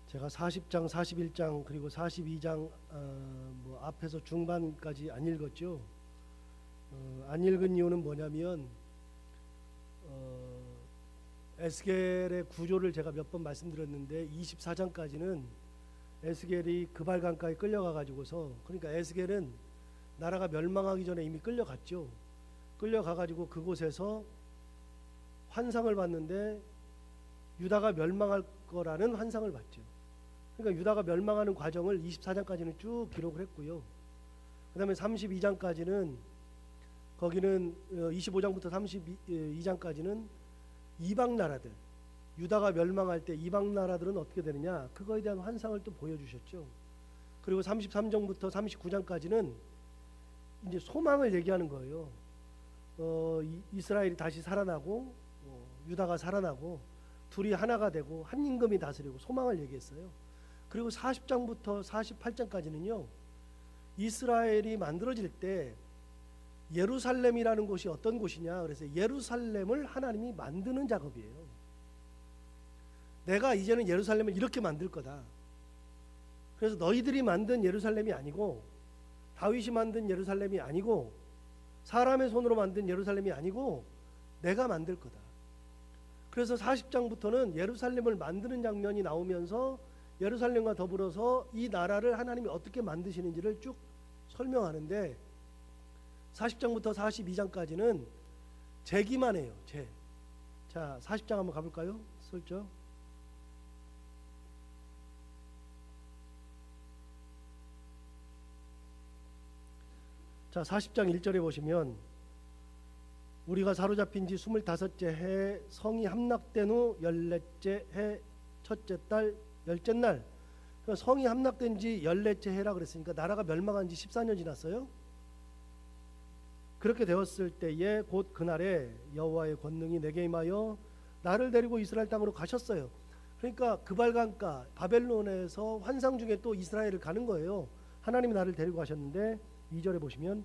제가 40장, 41장 그리고 42장 앞에서 중반까지 안 읽었죠. 안 읽은 이유는 뭐냐면 에스겔의 구조를 제가 몇 번 말씀드렸는데 24장까지는 에스겔이 그발강가에 끌려가 가지고서, 그러니까 에스겔은 나라가 멸망하기 전에 이미 끌려갔죠. 끌려가 가지고 그곳에서 환상을 봤는데 유다가 멸망할 거라는 환상을 봤죠. 그러니까 유다가 멸망하는 과정을 24장까지는 쭉 기록을 했고요. 그 다음에 32장까지는 거기는 25장부터 32장까지는 이방 나라들, 유다가 멸망할 때 이방 나라들은 어떻게 되느냐, 그거에 대한 환상을 또 보여주셨죠. 그리고 33장부터 39장까지는 이제 소망을 얘기하는 거예요. 이스라엘이 다시 살아나고 유다가 살아나고 둘이 하나가 되고 한 임금이 다스리고 소망을 얘기했어요. 그리고 40장부터 48장까지는요, 이스라엘이 만들어질 때 예루살렘이라는 곳이 어떤 곳이냐, 그래서 예루살렘을 하나님이 만드는 작업이에요. 내가 이제는 예루살렘을 이렇게 만들 거다. 그래서 너희들이 만든 예루살렘이 아니고, 다윗이 만든 예루살렘이 아니고, 사람의 손으로 만든 예루살렘이 아니고 내가 만들 거다. 그래서 40장부터는 예루살렘을 만드는 장면이 나오면서 예루살렘과 더불어서 이 나라를 하나님이 어떻게 만드시는지를 쭉 설명하는데, 40장부터 42장까지는 재기만 해요. 자, 40장 한번 가볼까요? 슬쩍. 자, 40장 1절에 보시면, 우리가 사로잡힌 지 25째 해 성이 함락된 후 14째 해 첫째 달 10째 날. 그러니까 성이 함락된 지 14째 해라 그랬으니까 나라가 멸망한 지 14년 지났어요. 그렇게 되었을 때에 곧 그날에 여호와의 권능이 내게 임하여 나를 데리고 이스라엘 땅으로 가셨어요. 그러니까 그발강가 바벨론에서 환상 중에 또 이스라엘을 가는 거예요. 하나님이 나를 데리고 가셨는데 2절에 보시면,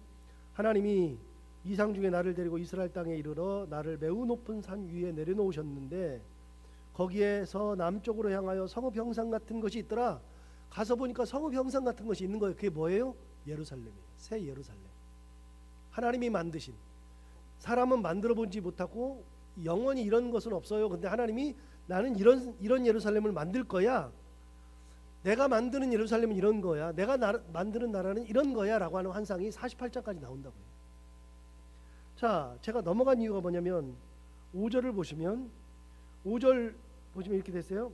하나님이 이상 중에 나를 데리고 이스라엘 땅에 이르러 나를 매우 높은 산 위에 내려놓으셨는데 거기에서 남쪽으로 향하여 성읍 형상 같은 것이 있더라. 가서 보니까 성읍 형상 같은 것이 있는 거예요. 그게 뭐예요? 예루살렘이에요. 새 예루살렘. 하나님이 만드신, 사람은 만들어 보지 못하고 영원히 이런 것은 없어요. 근데 하나님이 나는 이런 예루살렘을 만들 거야. 내가 만드는 예루살렘은 이런 거야. 내가 만드는 나라는 이런 거야 라고 하는 환상이 48장까지 나온다고요. 자, 제가 넘어간 이유가 뭐냐면 5절을 보시면, 5절 보시면 이렇게 됐어요.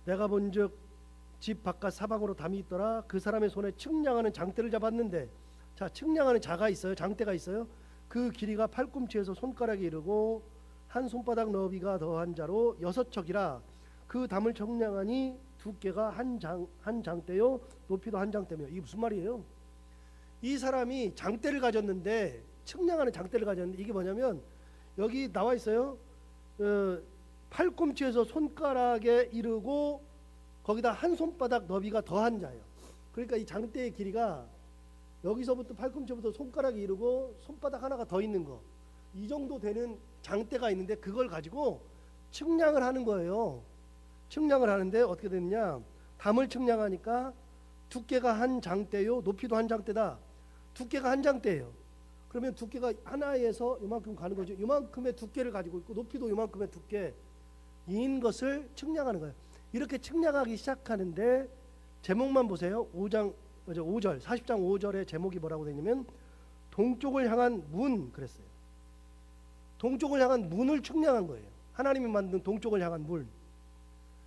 내가 본즉 집 바깥 사방으로 담이 있더라. 그 사람의 손에 측량하는 장대를 잡았는데, 자, 측량하는 자가 있어요. 장대가 있어요. 그 길이가 팔꿈치에서 손가락에 이르고 한 손바닥 너비가 더한 자로 6척이라. 그 담을 측량하니 두께가 한 장대요 높이도 한 장대며. 이게 무슨 말이에요? 이 사람이 장대를 가졌는데, 측량하는 장대를 가졌는데, 이게 뭐냐면 여기 나와 있어요. 팔꿈치에서 손가락에 이르고 거기다 한 손바닥 너비가 더한 자예요. 그러니까 이 장대의 길이가 여기서부터 팔꿈치부터 손가락에 이르고 손바닥 하나가 더 있는 거, 이 정도 되는 장대가 있는데 그걸 가지고 측량을 하는 거예요. 측량을 하는데 어떻게 되느냐, 담을 측량하니까 두께가 한 장대요 높이도 한 장대다. 두께가 한 장대예요. 그러면 두께가 하나에서 이만큼 가는 거죠. 이만큼의 두께를 가지고 있고 높이도 이만큼의 두께인 것을 측량하는 거예요. 이렇게 측량하기 시작하는데 제목만 보세요. 5절 40장 5절의 제목이 뭐라고 되냐면 동쪽을 향한 문 그랬어요. 동쪽을 향한 문을 측량한 거예요. 하나님이 만든 동쪽을 향한 문.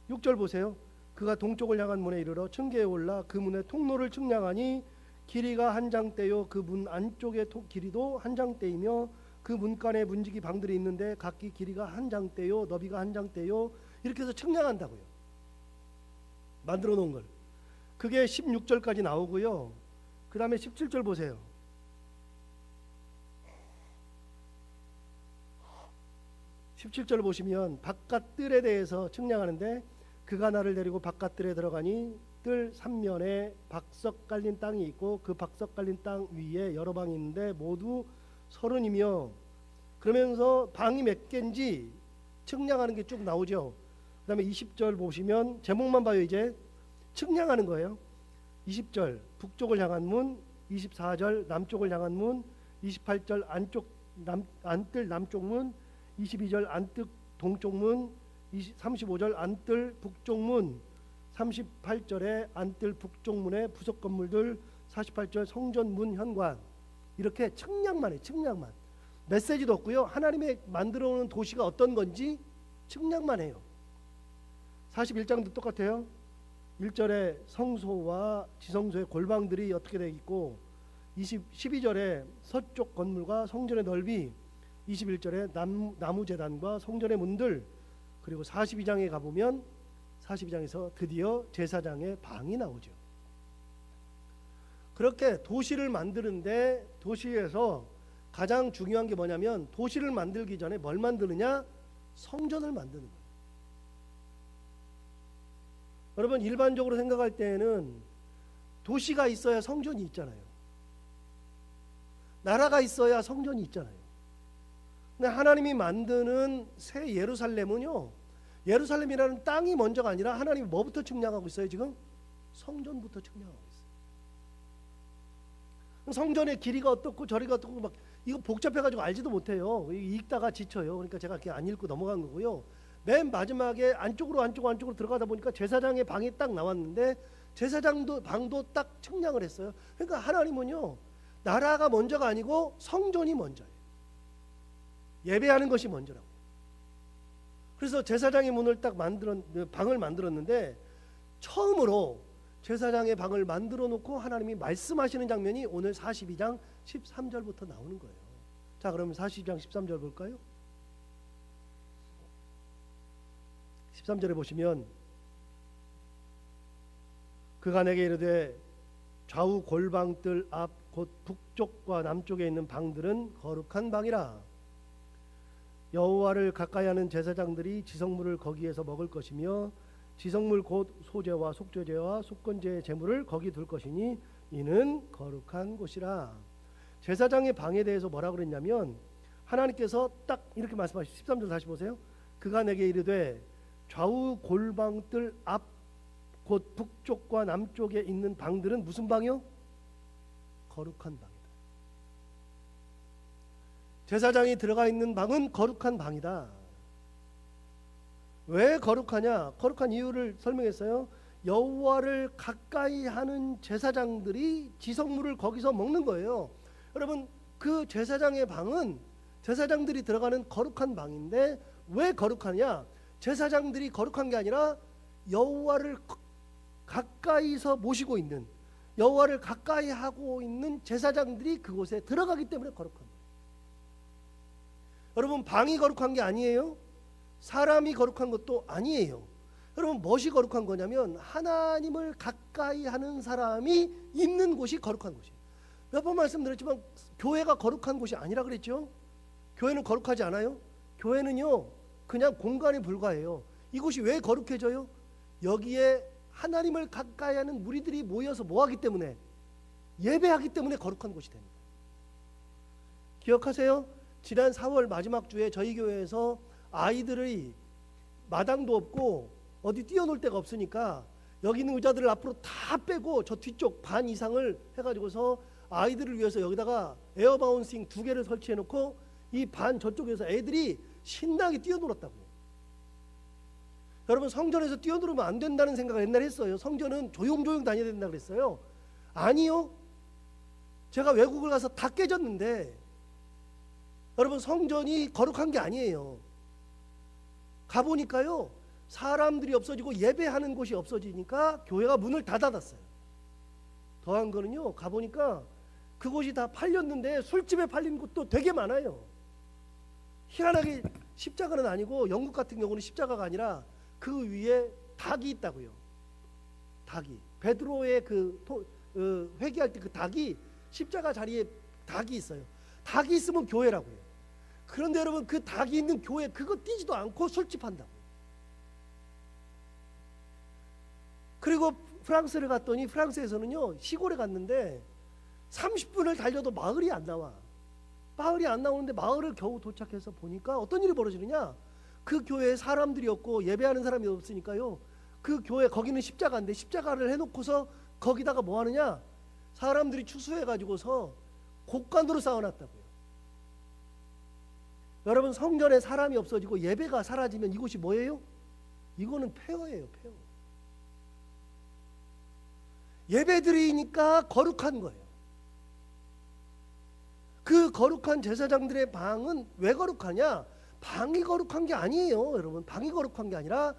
6절 보세요. 그가 동쪽을 향한 문에 이르러 층계에 올라 그 문의 통로를 측량하니 길이가 한 장대요 그 문 안쪽의 길이도 한 장대이며 그 문간에 문지기 방들이 있는데 각기 길이가 한 장대요 너비가 한 장대요. 이렇게 해서 측량한다고요. 만들어 놓은 걸. 그게 16절까지 나오고요. 그 다음에 17절 보세요. 17절 보시면 바깥 뜰에 대해서 측량하는데, 그가 나를 데리고 바깥 뜰에 들어가니 뜰 3면에 박석 깔린 땅이 있고 그 박석 깔린 땅 위에 여러 방이 있는데 모두 30이며, 그러면서 방이 몇 개인지 측량하는 게 쭉 나오죠. 그다음에 20절 보시면 제목만 봐요. 이제 측량하는 거예요. 20절 북쪽을 향한 문, 24절 남쪽을 향한 문, 28절 안뜰 남쪽 문, 22절 안뜰 동쪽 문, 35절 안뜰 북쪽 문, 38절에 안뜰 북쪽 문의 부속 건물들, 48절 성전 문 현관. 이렇게 측량만 해. 측량만. 메시지도 없고요. 하나님의 만들어 놓은 도시가 어떤 건지 측량만 해요. 41장도 똑같아요. 1절에 성소와 지성소의 골방들이 어떻게 되어 있고, 12절에 서쪽 건물과 성전의 넓이, 21절에 나무 제단과 성전의 문들, 그리고 42장에 가보면 42장에서 드디어 제사장의 방이 나오죠. 그렇게 도시를 만드는데, 도시에서 가장 중요한 게 뭐냐면 도시를 만들기 전에 뭘 만드느냐? 성전을 만드는 거예요. 여러분, 일반적으로 생각할 때에는 도시가 있어야 성전이 있잖아요. 나라가 있어야 성전이 있잖아요. 근데 하나님이 만드는 새 예루살렘은요, 예루살렘이라는 땅이 먼저가 아니라 하나님이 뭐부터 측량하고 있어요? 지금 성전부터 측량하고 있어요. 성전의 길이가 어떻고 저리가 어떻고 막 이거 복잡해가지고 알지도 못해요. 읽다가 지쳐요. 그러니까 제가 그냥 안 읽고 넘어간 거고요. 맨 마지막에 안쪽으로 들어가다 보니까 제사장의 방이 딱 나왔는데, 제사장도 방도 딱 측량을 했어요. 그러니까 하나님은요, 나라가 먼저가 아니고 성전이 먼저예요. 예배하는 것이 먼저라고. 그래서 제사장의 문을 딱 방을 만들었는데, 처음으로 제사장의 방을 만들어 놓고 하나님이 말씀하시는 장면이 오늘 42장 13절부터 나오는 거예요. 자, 그러면 42장 13절 볼까요? 13절에 보시면, 그가 내게 이르되 좌우 골방뜰 앞 곧 북쪽과 남쪽에 있는 방들은 거룩한 방이라. 여호와를 가까이하는 제사장들이 지성물을 거기에서 먹을 것이며, 지성물 곧 소제와 속죄제와 속건제의 제물을 거기 둘 것이니 이는 거룩한 곳이라. 제사장의 방에 대해서 뭐라 그랬냐면, 하나님께서 딱 이렇게 말씀하시죠. 13절 다시 보세요. 그가 내게 이르되 좌우 골방뜰 앞 곧 북쪽과 남쪽에 있는 방들은 무슨 방이요? 거룩한 방이다. 제사장이 들어가 있는 방은 거룩한 방이다. 왜 거룩하냐? 거룩한 이유를 설명했어요. 여호와를 가까이 하는 제사장들이 지성물을 거기서 먹는 거예요. 여러분, 그 제사장의 방은 제사장들이 들어가는 거룩한 방인데, 왜 거룩하냐? 제사장들이 거룩한 게 아니라 여호와를 가까이서 모시고 있는, 여호와를 가까이 하고 있는 제사장들이 그곳에 들어가기 때문에 거룩한 거예요. 여러분, 방이 거룩한 게 아니에요. 사람이 거룩한 것도 아니에요. 여러분, 무엇이 거룩한 거냐면 하나님을 가까이 하는 사람이 있는 곳이 거룩한 곳이에요. 몇 번 말씀드렸지만 교회가 거룩한 곳이 아니라 그랬죠. 교회는 거룩하지 않아요. 교회는요, 그냥 공간에 불과해요. 이곳이 왜 거룩해져요? 여기에 하나님을 가까이 하는 무리들이 모여서 뭐하기 때문에? 예배하기 때문에 거룩한 곳이 됩니다. 기억하세요? 지난 4월 마지막 주에 저희 교회에서 아이들의 마당도 없고 어디 뛰어놀 데가 없으니까 여기 있는 의자들을 앞으로 다 빼고 저 뒤쪽 반 이상을 해가지고서 아이들을 위해서 여기다가 에어바운싱 2개를 설치해놓고 이 반 저쪽에서 애들이 신나게 뛰어놀았다고요. 여러분, 성전에서 뛰어놀으면 안 된다는 생각을 옛날에 했어요. 성전은 조용조용 다녀야 된다 그랬어요. 아니요. 제가 외국을 가서 다 깨졌는데, 여러분, 성전이 거룩한 게 아니에요. 가보니까요, 사람들이 없어지고 예배하는 곳이 없어지니까 교회가 문을 다 닫았어요. 더한 거는요, 가보니까 그곳이 다 팔렸는데 술집에 팔린 곳도 되게 많아요. 희한하게 십자가는 아니고, 영국 같은 경우는 십자가가 아니라 그 위에 닭이 있다고요. 닭이, 베드로의 회개할 때 그 닭이, 십자가 자리에 닭이 있어요. 닭이 있으면 교회라고요. 그런데 여러분, 그 닭이 있는 교회 그거 뛰지도 않고 술집 한다고. 그리고 프랑스를 갔더니, 프랑스에서는요, 시골에 갔는데 30분을 달려도 마을이 안 나와. 마을이 안 나오는데 마을을 겨우 도착해서 보니까 어떤 일이 벌어지느냐? 그 교회에 사람들이 없고 예배하는 사람이 없으니까요. 그 교회 거기는 십자가인데 십자가를 해놓고서 거기다가 뭐 하느냐? 사람들이 추수해가지고서 곡간으로 쌓아놨다고요. 여러분 성전에 사람이 없어지고 예배가 사라지면 이곳이 뭐예요? 이거는 폐허예요. 폐허. 예배드리니까 거룩한 거예요. 그 거룩한 제사장들의 방은 왜 거룩하냐? 방이 거룩한 게 아니에요. 여러분 방이 거룩한 게 아니라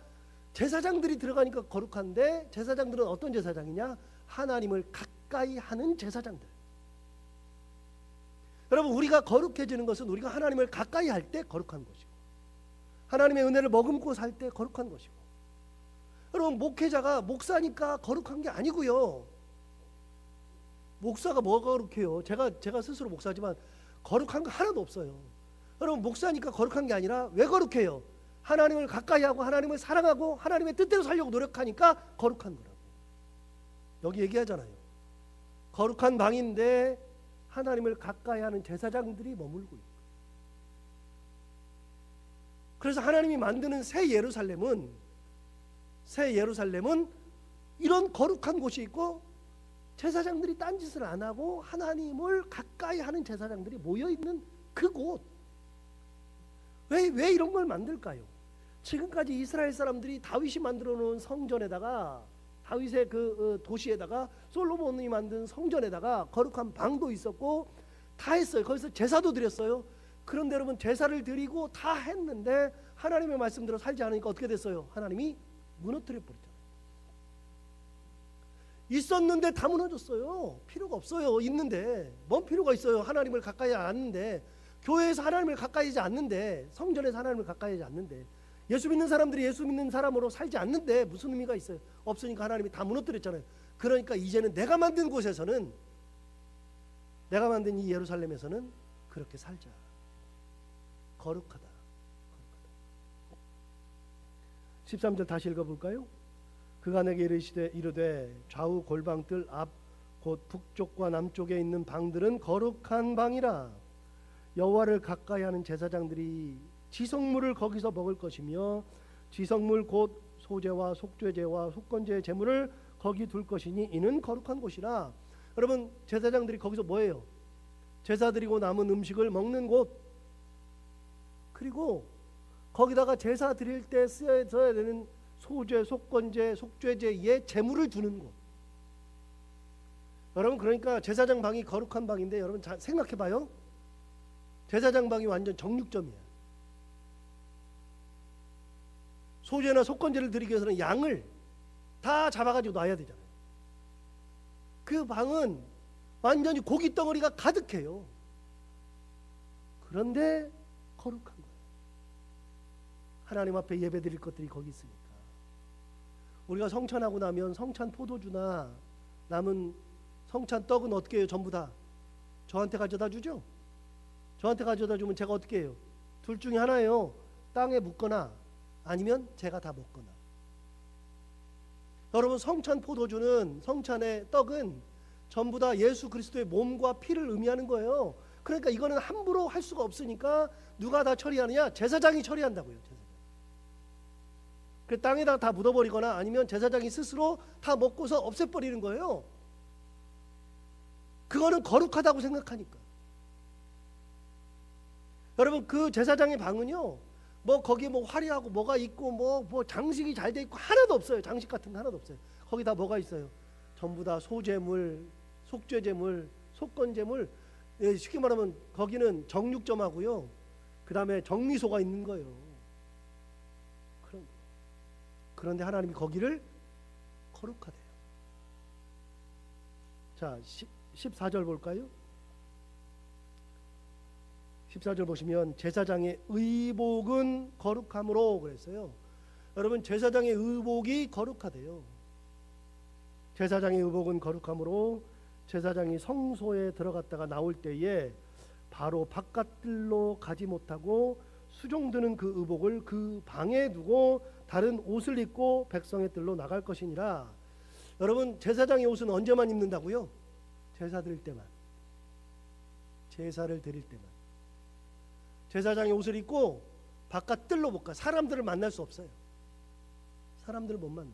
제사장들이 들어가니까 거룩한데, 제사장들은 어떤 제사장이냐? 하나님을 가까이 하는 제사장들. 여러분 우리가 거룩해지는 것은 우리가 하나님을 가까이 할 때 거룩한 것이고, 하나님의 은혜를 머금고 살 때 거룩한 것이고. 여러분 목회자가 목사니까 거룩한 게 아니고요. 목사가 뭐가 거룩해요? 제가 스스로 목사지만 거룩한 거 하나도 없어요. 여러분 목사니까 거룩한 게 아니라 왜 거룩해요? 하나님을 가까이 하고 하나님을 사랑하고 하나님의 뜻대로 살려고 노력하니까 거룩한 거라고. 여기 얘기하잖아요. 거룩한 방인데 하나님을 가까이 하는 제사장들이 머물고 있고. 그래서 하나님이 만드는 새 예루살렘은 이런 거룩한 곳이 있고, 제사장들이 딴짓을 안 하고 하나님을 가까이 하는 제사장들이 모여있는 그곳. 왜 이런 걸 만들까요? 지금까지 이스라엘 사람들이 다윗이 만들어 놓은 성전에다가, 다윗의 그 도시에다가, 솔로몬이 만든 성전에다가 거룩한 방도 있었고 다 했어요. 거기서 제사도 드렸어요. 그런데 여러분 제사를 드리고 다 했는데 하나님의 말씀대로 살지 않으니까 어떻게 됐어요? 하나님이 무너뜨려 버렸잖아요. 있었는데 다 무너졌어요. 필요가 없어요. 있는데 뭔 필요가 있어요? 하나님을 가까이 하지 않는데, 교회에서 하나님을 가까이 하지 않는데, 성전에서 하나님을 가까이 하지 않는데, 예수 믿는 사람들이 예수 믿는 사람으로 살지 않는데 무슨 의미가 있어요? 없으니까 하나님이 다 무너뜨렸잖아요. 그러니까 이제는 내가 만든 곳에서는, 내가 만든 이 예루살렘에서는 그렇게 살자. 거룩하다. 13절 다시 읽어볼까요? 그가 내게 이르되 좌우 골방뜰 앞 곧 북쪽과 남쪽에 있는 방들은 거룩한 방이라. 여호와를 가까이 하는 제사장들이 지성물을 거기서 먹을 것이며, 지성물 곧 소제와 속죄제와 속건제의 제물을 거기 둘 것이니 이는 거룩한 곳이라. 여러분 제사장들이 거기서 뭐예요? 제사 드리고 남은 음식을 먹는 곳, 그리고 거기다가 제사 드릴 때 써야 되는 소제, 속건제, 속죄제의 제물을 두는 곳. 여러분 그러니까 제사장 방이 거룩한 방인데, 여러분 잘 생각해봐요. 제사장 방이 완전 정육점이야. 소제나 속건제를 드리기 위해서는 양을 다 잡아가지고 놔야 되잖아요. 그 방은 완전히 고기 덩어리가 가득해요. 그런데 거룩한 거예요. 하나님 앞에 예배 드릴 것들이 거기 있으니까. 우리가 성찬하고 나면 성찬 포도주나 남은 성찬 떡은 어떻게 해요? 전부 다 저한테 가져다 주죠. 저한테 가져다 주면 제가 어떻게 해요? 둘 중에 하나예요. 땅에 묻거나 아니면 제가 다 먹거나. 여러분 성찬 포도주는, 성찬의 떡은 전부 다 예수 그리스도의 몸과 피를 의미하는 거예요. 그러니까 이거는 함부로 할 수가 없으니까 누가 다 처리하느냐? 제사장이 처리한다고요. 제사장. 그 땅에다 다 묻어버리거나 아니면 제사장이 스스로 다 먹고서 없애버리는 거예요. 그거는 거룩하다고 생각하니까. 여러분 그 제사장의 방은요, 뭐 거기에 뭐 화려하고 뭐가 있고 뭐 장식이 잘 돼 있고 하나도 없어요. 장식 같은 거 하나도 없어요. 거기 다 뭐가 있어요? 전부 다 소제물, 속죄제물, 속건제물. 예, 쉽게 말하면 거기는 정육점하고요, 그 다음에 정미소가 있는 거예요. 그런데 하나님이 거기를 거룩하대요. 자 14절 볼까요? 14절 보시면 제사장의 의복은 거룩함으로 그랬어요. 여러분 제사장의 의복이 거룩하대요. 제사장의 의복은 거룩함으로 제사장이 성소에 들어갔다가 나올 때에 바로 바깥들로 가지 못하고 수종드는 그 의복을 그 방에 두고 다른 옷을 입고 백성의 뜰로 나갈 것이니라. 여러분 제사장의 옷은 언제만 입는다고요? 제사 드릴 때만. 제사를 드릴 때만. 제사장의 옷을 입고 바깥 뜰로 못 가. 사람들을 만날 수 없어요. 사람들을 못 만나.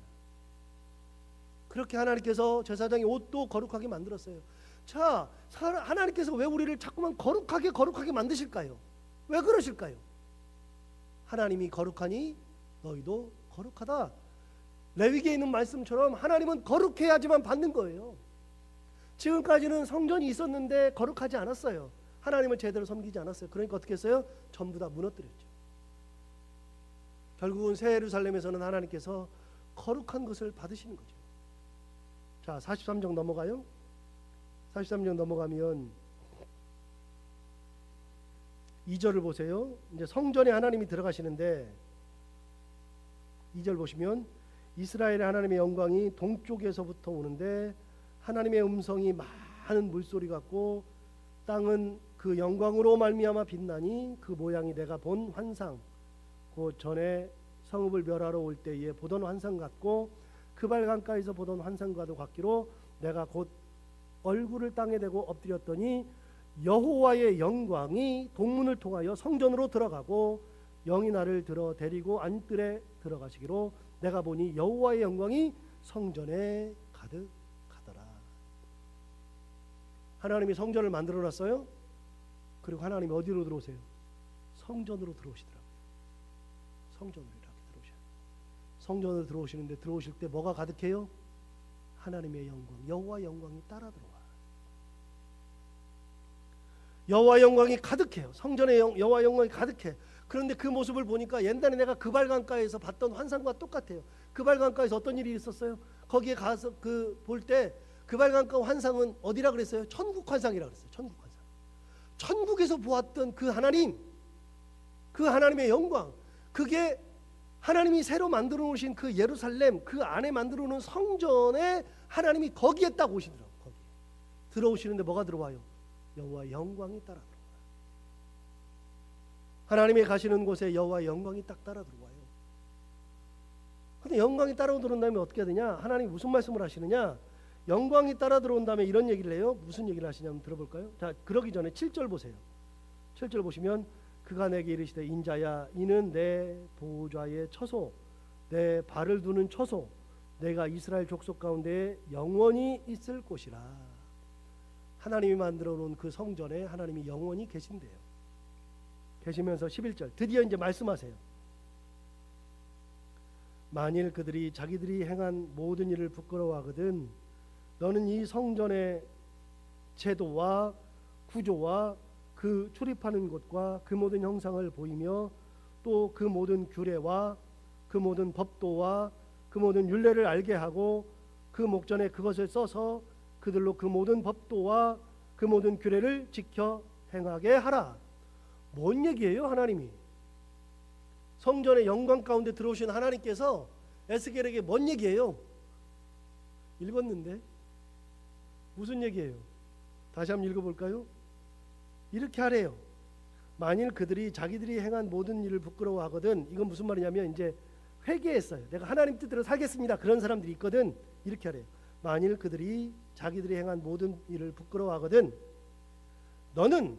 그렇게 하나님께서 제사장의 옷도 거룩하게 만들었어요. 자, 하나님께서 왜 우리를 자꾸만 거룩하게 만드실까요? 왜 그러실까요? 하나님이 거룩하니 너희도 거룩하다. 레위기에 있는 말씀처럼 하나님은 거룩해야지만 받는 거예요. 지금까지는 성전이 있었는데 거룩하지 않았어요. 하나님을 제대로 섬기지 않았어요. 그러니까 어떻게 했어요? 전부 다 무너뜨렸죠. 결국은 새 예루살렘에서는 하나님께서 거룩한 것을 받으시는 거죠. 자, 43장 넘어가요. 43장 넘어가면 2절을 보세요. 이제 성전에 하나님이 들어가시는데 2절 보시면 이스라엘의 하나님의 영광이 동쪽에서부터 오는데 하나님의 음성이 많은 물소리 같고 땅은 그 영광으로 말미암아 빛나니 그 모양이 내가 본 환상 그 전에 성읍을 멸하러 올 때에 보던 환상 같고 그 발강가에서 보던 환상과도 같기로 내가 곧 얼굴을 땅에 대고 엎드렸더니 여호와의 영광이 동문을 통하여 성전으로 들어가고 영이 나를 들어 데리고 안뜰에 들어가시기로 내가 보니 여호와의 영광이 성전에 가득하더라. 하나님이 성전을 만들어 놨어요. 그리고 하나님이 어디로 들어오세요? 성전으로 들어오시더라고요. 성전으로 이렇게 들어오셔요. 성전으로 들어오시는데 들어오실 때 뭐가 가득해요? 하나님의 영광, 여호와의 영광이 따라 들어와. 여호와의 영광이 가득해요. 성전에 여호와의 영광이 가득해. 그런데 그 모습을 보니까 옛날에 내가 그발강가에서 봤던 환상과 똑같아요. 그발강가에서 어떤 일이 있었어요? 거기에 가서 볼 때 그발강가 환상은 어디라 그랬어요? 천국 환상이라 그랬어요. 천국 환상. 천국에서 보았던 그 하나님, 그 하나님의 영광, 그게 하나님이 새로 만들어 놓으신 그 예루살렘, 그 안에 만들어 놓은 성전에 하나님이 거기에 딱 오시더라고요. 거기 들어오시는데 뭐가 들어와요? 여호와의 영광이 따라 들어와요. 하나님이 가시는 곳에 여호와의 영광이 딱 따라 들어와요. 근데 영광이 따라 들어온다면 어떻게 되냐? 하나님이 무슨 말씀을 하시느냐? 영광이 따라 들어온다면 이런 얘기를 해요. 무슨 얘기를 하시냐면 들어볼까요? 자, 그러기 전에 7절 보세요. 7절 보시면 그가 내게 이르시되 인자야 이는 내 보좌의 처소 내 발을 두는 처소 내가 이스라엘 족속 가운데 영원히 있을 곳이라. 하나님이 만들어 놓은 그 성전에 하나님이 영원히 계신대요. 계시면서 11절 드디어 이제 말씀하세요. 만일 그들이 자기들이 행한 모든 일을 부끄러워하거든 너는 이 성전의 제도와 구조와 그 출입하는 곳과 그 모든 형상을 보이며 또 그 모든 규례와 그 모든 법도와 그 모든 율례를 알게 하고 그 목전에 그것을 써서 그들로 그 모든 법도와 그 모든 규례를 지켜 행하게 하라. 뭔 얘기예요? 하나님이 성전의 영광 가운데 들어오신 하나님께서 에스겔에게 뭔 얘기예요? 읽었는데 무슨 얘기예요? 다시 한번 읽어볼까요? 이렇게 하래요. 만일 그들이 자기들이 행한 모든 일을 부끄러워하거든. 이건 무슨 말이냐면 이제 회개했어요. 내가 하나님 뜻대로 살겠습니다. 그런 사람들이 있거든. 이렇게 하래요. 만일 그들이 자기들이 행한 모든 일을 부끄러워하거든 너는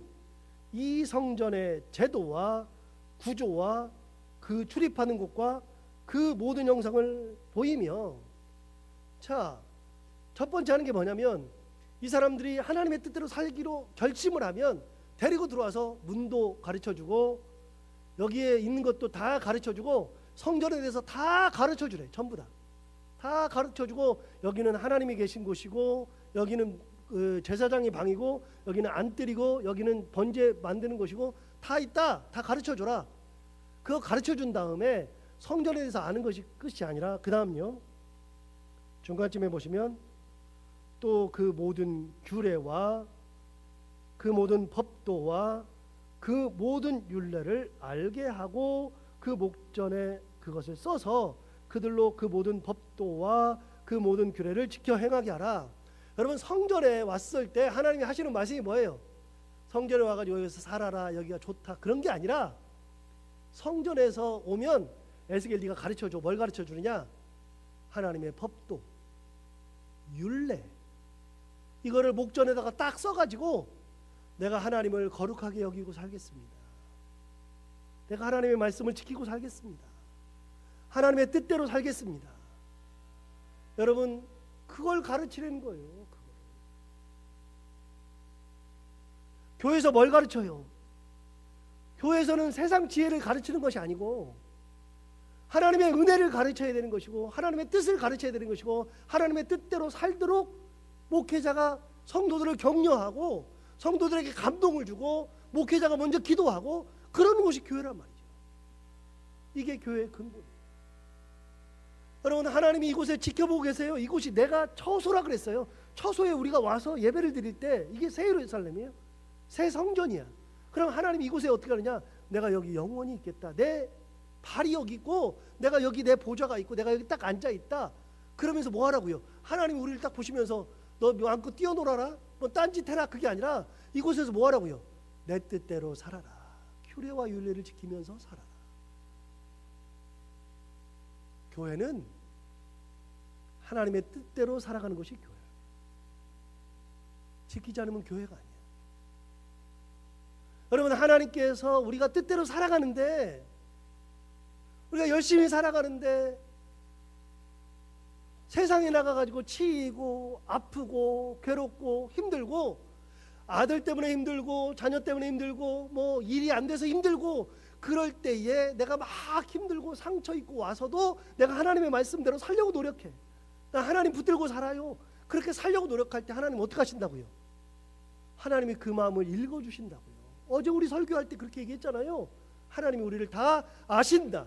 이 성전의 제도와 구조와 그 출입하는 곳과 그 모든 형상을 보이며 자, 첫 번째 하는 게 뭐냐면 이 사람들이 하나님의 뜻대로 살기로 결심을 하면 데리고 들어와서 문도 가르쳐주고 여기에 있는 것도 다 가르쳐주고 성전에 대해서 다 가르쳐주래. 전부 다 가르쳐주고 여기는 하나님이 계신 곳이고 여기는 제사장의 방이고 여기는 안뜰이고 여기는 번제 만드는 곳이고 다 있다. 다 가르쳐줘라. 그거 가르쳐준 다음에 성전에 대해서 아는 것이 끝이 아니라 그 다음요 중간쯤에 보시면 또 그 모든 규례와 그 모든 법도와 그 모든 율례를 알게 하고 그 목전에 그것을 써서 그들로 그 모든 법도와 그 모든 규례를 지켜 행하게 하라. 여러분 성전에 왔을 때 하나님이 하시는 말씀이 뭐예요? 성전에 와가지고 여기서 살아라 여기가 좋다 그런 게 아니라 성전에서 오면 에스겔 네가 가르쳐줘. 뭘 가르쳐주느냐? 하나님의 법도 율례 이거를 목전에다가 딱 써가지고 내가 하나님을 거룩하게 여기고 살겠습니다. 내가 하나님의 말씀을 지키고 살겠습니다. 하나님의 뜻대로 살겠습니다. 여러분, 그걸 가르치려는 거예요. 교회에서 뭘 가르쳐요? 교회에서는 세상 지혜를 가르치는 것이 아니고 하나님의 은혜를 가르쳐야 되는 것이고 하나님의 뜻을 가르쳐야 되는 것이고 하나님의 뜻대로 살도록 목회자가 성도들을 격려하고 성도들에게 감동을 주고 목회자가 먼저 기도하고 그러는 것이 교회란 말이죠. 이게 교회의 근본이에요. 여러분, 하나님이 이곳에 지켜보고 계세요. 이곳이 내가 처소라 그랬어요. 처소에 우리가 와서 예배를 드릴 때 이게 새 예루살렘이에요. 새 성전이야. 그럼 하나님이 이곳에 어떻게 하느냐? 내가 여기 영원히 있겠다. 내 발이 여기 있고 내가 여기 내 보좌가 있고 내가 여기 딱 앉아 있다. 그러면서 뭐 하라고요? 하나님이 우리를 딱 보시면서 너 마음껏 뛰어놀아라, 뭐 딴짓해라, 그게 아니라 이곳에서 뭐 하라고요? 내 뜻대로 살아라. 규례와 율례를 지키면서 살아라. 교회는 하나님의 뜻대로 살아가는 것이 교회예요. 지키지 않으면 교회가 아니에요. 여러분, 하나님께서 우리가 뜻대로 살아가는데, 우리가 열심히 살아가는데 세상에 나가가지고 치이고 아프고 괴롭고 힘들고 아들 때문에 힘들고 자녀 때문에 힘들고 뭐 일이 안 돼서 힘들고 그럴 때에 내가 막 힘들고 상처 입고 와서도 내가 하나님의 말씀대로 살려고 노력해. 나 하나님 붙들고 살아요. 그렇게 살려고 노력할 때 하나님 어떻게 하신다고요? 하나님이 그 마음을 읽어주신다고요. 어제 우리 설교할 때 그렇게 얘기했잖아요. 하나님이 우리를 다 아신다.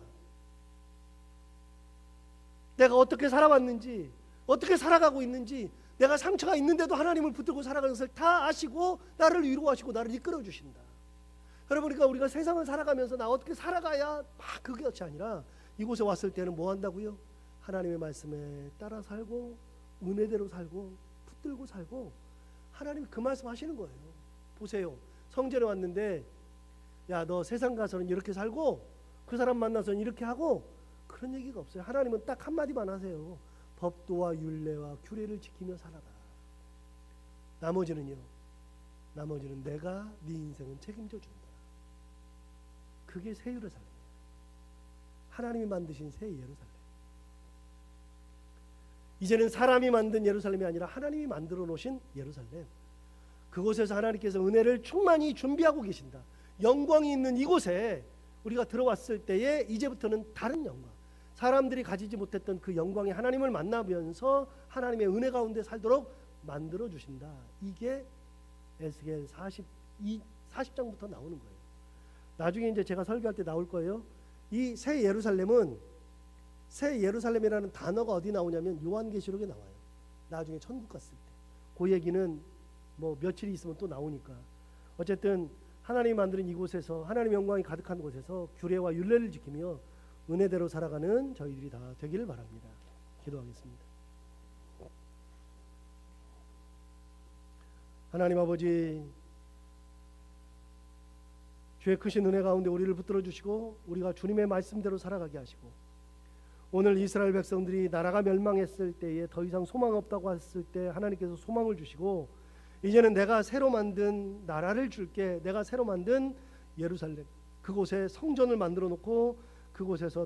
내가 어떻게 살아왔는지, 어떻게 살아가고 있는지, 내가 상처가 있는데도 하나님을 붙들고 살아가는 것을 다 아시고 나를 위로하시고 나를 이끌어 주신다. 여러분, 그러니까 우리가 세상을 살아가면서 나 어떻게 살아가야 막 그것이 아니라 이곳에 왔을 때는 뭐 한다고요? 하나님의 말씀에 따라 살고 은혜대로 살고 붙들고 살고 하나님이 그 말씀 하시는 거예요. 보세요. 성전에 왔는데 야, 너 세상 가서는 이렇게 살고 그 사람 만나서는 이렇게 하고 그런 얘기가 없어요. 하나님은 딱 한마디만 하세요. 법도와 율례와 규례를 지키며 살아라. 나머지는 내가 네 인생은 책임져 준다. 그게 새 예루살렘이에요. 하나님이 만드신 새 예루살렘. 이제는 사람이 만든 예루살렘이 아니라 하나님이 만들어 놓으신 예루살렘. 그곳에서 하나님께서 은혜를 충만히 준비하고 계신다. 영광이 있는 이곳에 우리가 들어왔을 때에 이제부터는 다른 영광, 사람들이 가지지 못했던 그 영광의 하나님을 만나면서 하나님의 은혜 가운데 살도록 만들어 주신다. 이게 에스겔 40장부터 나오는 거예요. 나중에 이제 제가 설교할 때 나올 거예요. 이 새 예루살렘은, 새 예루살렘이라는 단어가 어디 나오냐면 요한계시록에 나와요. 나중에 천국 갔을 때. 그 얘기는 뭐 며칠이 있으면 또 나오니까. 어쨌든 하나님이 만드는 이곳에서, 하나님의 영광이 가득한 곳에서 규례와 율례를 지키며 은혜대로 살아가는 저희들이 다 되기를 바랍니다. 기도하겠습니다. 하나님 아버지, 주의 크신 은혜 가운데 우리를 붙들어 주시고 우리가 주님의 말씀대로 살아가게 하시고, 오늘 이스라엘 백성들이 나라가 멸망했을 때에 더 이상 소망 없다고 했을 때 하나님께서 소망을 주시고, 이제는 내가 새로 만든 나라를 줄게, 내가 새로 만든 예루살렘, 그곳에 성전을 만들어 놓고 그곳에서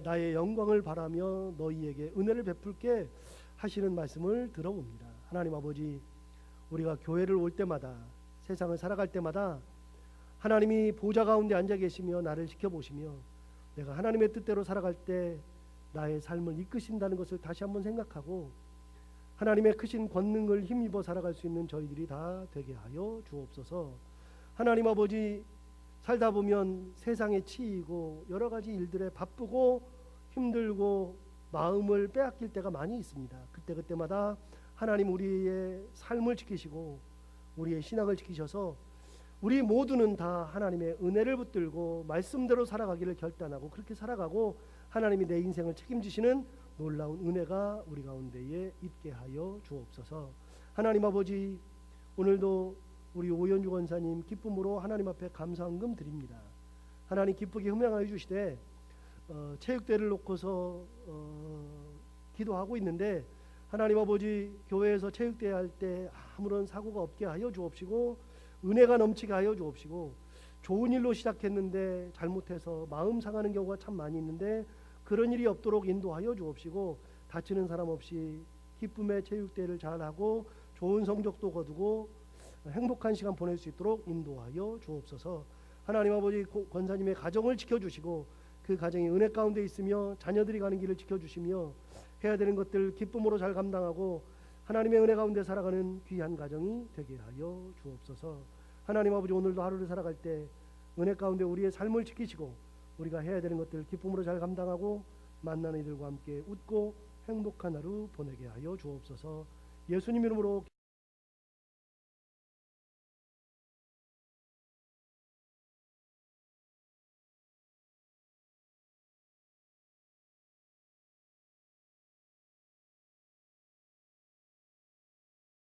나의 영광을 바라며 너희에게 은혜를 베풀게 하시는 말씀을 들어봅니다. 하나님 아버지, 우리가 교회를 올 때마다, 세상을 살아갈 때마다 하나님이 보좌 가운데 앉아 계시며 나를 지켜보시며 내가 하나님의 뜻대로 살아갈 때 나의 삶을 이끄신다는 것을 다시 한번 생각하고 하나님의 크신 권능을 힘입어 살아갈 수 있는 저희들이 다 되게 하여 주옵소서. 하나님 아버지, 살다 보면 세상에 치이고 여러 가지 일들에 바쁘고 힘들고 마음을 빼앗길 때가 많이 있습니다. 그때마다 하나님 우리의 삶을 지키시고 우리의 신앙을 지키셔서 우리 모두는 다 하나님의 은혜를 붙들고 말씀대로 살아가기를 결단하고 그렇게 살아가고 하나님이 내 인생을 책임지시는 놀라운 은혜가 우리 가운데에 있게 하여 주옵소서. 하나님 아버지, 오늘도 우리 오연주 권사님 기쁨으로 하나님 앞에 감사헌금 드립니다. 하나님 기쁘게 흠양하여 주시되 체육대회를 놓고서 기도하고 있는데 하나님 아버지, 교회에서 체육대회 할 때 아무런 사고가 없게 하여 주옵시고 은혜가 넘치게 하여 주옵시고 좋은 일로 시작했는데 잘못해서 마음 상하는 경우가 참 많이 있는데 그런 일이 없도록 인도하여 주옵시고 다치는 사람 없이 기쁨의 체육대회를 잘하고 좋은 성적도 거두고 행복한 시간 보낼 수 있도록 인도하여 주옵소서. 하나님 아버지 권사님의 가정을 지켜주시고 그 가정이 은혜 가운데 있으며 자녀들이 가는 길을 지켜주시며 해야 되는 것들 기쁨으로 잘 감당하고 하나님의 은혜 가운데 살아가는 귀한 가정이 되게 하여 주옵소서. 하나님 아버지 오늘도 하루를 살아갈 때 은혜 가운데 우리의 삶을 지키시고 우리가 해야 되는 것들 기쁨으로 잘 감당하고 만나는 이들과 함께 웃고 행복한 하루 보내게 하여 주옵소서. 예수님 이름으로